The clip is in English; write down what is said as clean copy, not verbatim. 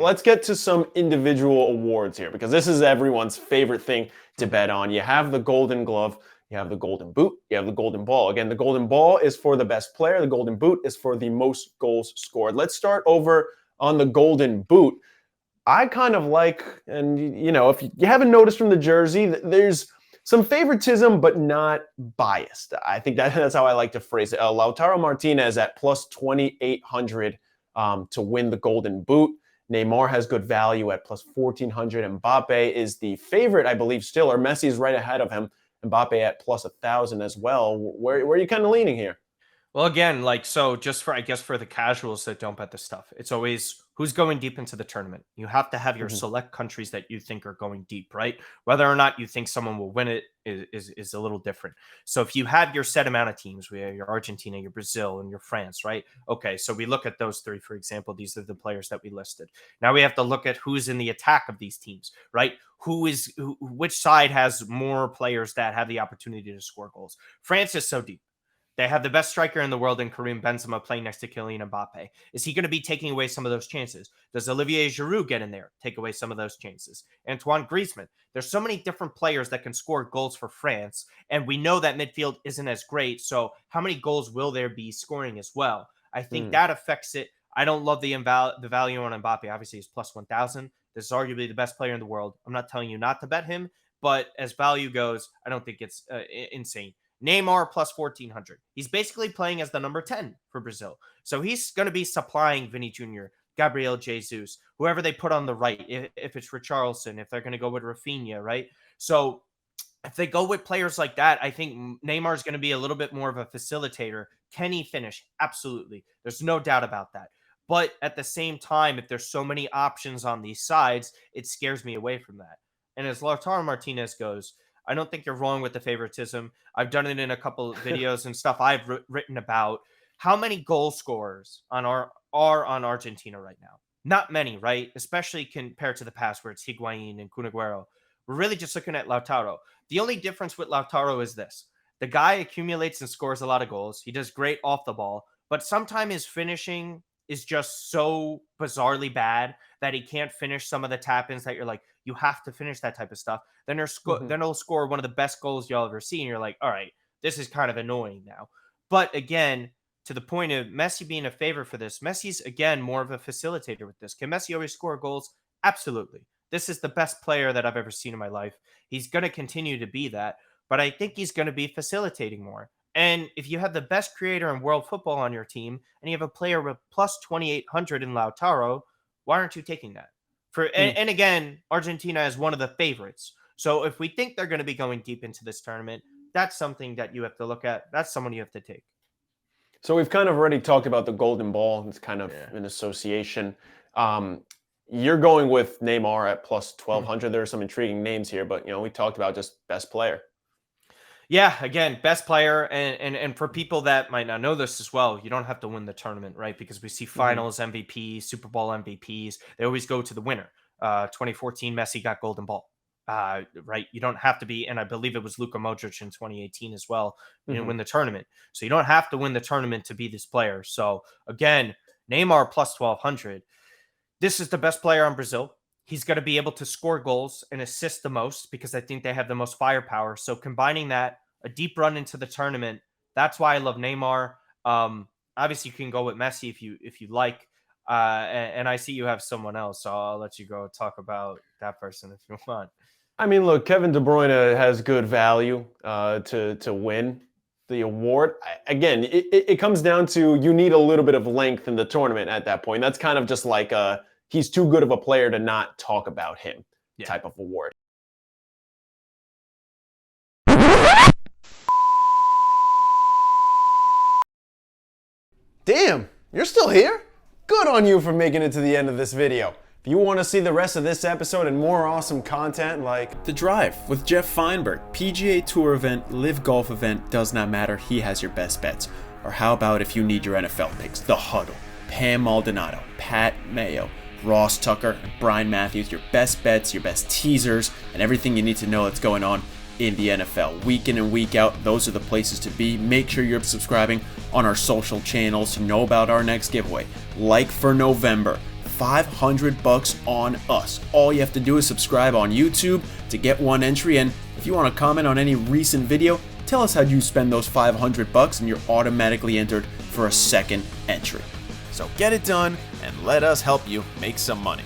let's get to some individual awards here, because this is everyone's favorite thing to bet on. You have the Golden Glove, you have the Golden Boot, you have the Golden Ball. Again, the Golden Ball is for the best player. The Golden Boot is for the most goals scored. Let's start over on the Golden Boot. I kind of like, and if you haven't noticed from the jersey, there's some favoritism, but not biased. I think that's how I like to phrase it. Lautaro Martinez at plus 2,800 to win the Golden Boot. Neymar has good value at plus 1,400. Mbappe is the favorite, I believe, still, or Messi is right ahead of him. Mbappe at plus 1,000 as well. Where are you kind of leaning here? Well, again, just for the casuals that don't bet this stuff, it's always who's going deep into the tournament. You have to have your select countries that you think are going deep, right? Whether or not you think someone will win it is a little different. So if you have your set amount of teams, we have your Argentina, your Brazil, and your France, right? Okay, so we look at those three, for example. These are the players that we listed. Now we have to look at who's in the attack of these teams, right? Which side has more players that have the opportunity to score goals? France is so deep. They have the best striker in the world in Karim Benzema playing next to Kylian Mbappe. Is he going to be taking away some of those chances? Does Olivier Giroud get in there, take away some of those chances? Antoine Griezmann. There's so many different players that can score goals for France, and we know that midfield isn't as great, so how many goals will there be scoring as well? I think that affects it. I don't love the value on Mbappe. Obviously, he's plus 1,000. This is arguably the best player in the world. I'm not telling you not to bet him, but as value goes, I don't think it's insane. Neymar plus 1,400. He's basically playing as the number 10 for Brazil. So he's going to be supplying Vinny Jr., Gabriel Jesus, whoever they put on the right, if it's Richarlison, if they're going to go with Rafinha, right? So if they go with players like that, I think Neymar is going to be a little bit more of a facilitator. Can he finish? Absolutely. There's no doubt about that. But at the same time, if there's so many options on these sides, it scares me away from that. And as Lautaro Martinez goes, I don't think you're wrong with the favoritism. I've done it in a couple of videos and stuff I've written about. How many goal scorers are on Argentina right now? Not many, right? Especially compared to the past where it's Higuain and Kun Agüero. We're really just looking at Lautaro. The only difference with Lautaro is this. The guy accumulates and scores a lot of goals. He does great off the ball, but sometimes his finishing is just so bizarrely bad that he can't finish some of the tap-ins that you're like, you have to finish that type of stuff. Then he'll score one of the best goals you'll ever see, and you're like, all right, this is kind of annoying now. But again, to the point of Messi being a favorite for this, Messi's, again, more of a facilitator with this. Can Messi always score goals? Absolutely. This is the best player that I've ever seen in my life. He's going to continue to be that, but I think he's going to be facilitating more. And if you have the best creator in world football on your team, and you have a player with plus 2,800 in Lautaro, why aren't you taking that? And again, Argentina is one of the favorites. So if we think they're going to be going deep into this tournament, that's something that you have to look at. That's someone you have to take. So we've kind of already talked about the Golden Ball. It's kind of an association. You're going with Neymar at plus 1,200. There are some intriguing names here, but we talked about just best player. Yeah, again, best player, and for people that might not know this as well, you don't have to win the tournament, right? Because we see finals MVPs, Super Bowl MVPs, they always go to the winner. 2014, Messi got Golden Ball, right? You don't have to be, and I believe it was Luka Modric in 2018 as well, win the tournament. So you don't have to win the tournament to be this player. So again, Neymar plus 1,200. This is the best player on Brazil. He's going to be able to score goals and assist the most because I think they have the most firepower. So combining that, a deep run into the tournament, that's why I love Neymar. Obviously, you can go with Messi if you like. And I see you have someone else, so I'll let you go talk about that person if you want. I mean, look, Kevin De Bruyne has good value to win the award. Again, it comes down to you need a little bit of length in the tournament at that point. That's kind of just like he's too good of a player to not talk about him type of award. Damn, you're still here? Good on you for making it to the end of this video. If you want to see the rest of this episode and more awesome content like The Drive with Jeff Feinberg, PGA Tour event, Live Golf event, does not matter, he has your best bets. Or how about if you need your NFL picks, The Huddle, Pam Maldonado, Pat Mayo, Ross Tucker, and Brian Matthews, your best bets, your best teasers, and everything you need to know that's going on in the NFL. Week in and week out, those are the places to be. Make sure you're subscribing on our social channels to know about our next giveaway. Like for November, $500 on us. All you have to do is subscribe on YouTube to get one entry, and if you want to comment on any recent video, tell us how you spend those $500 and you're automatically entered for a second entry. So get it done and let us help you make some money.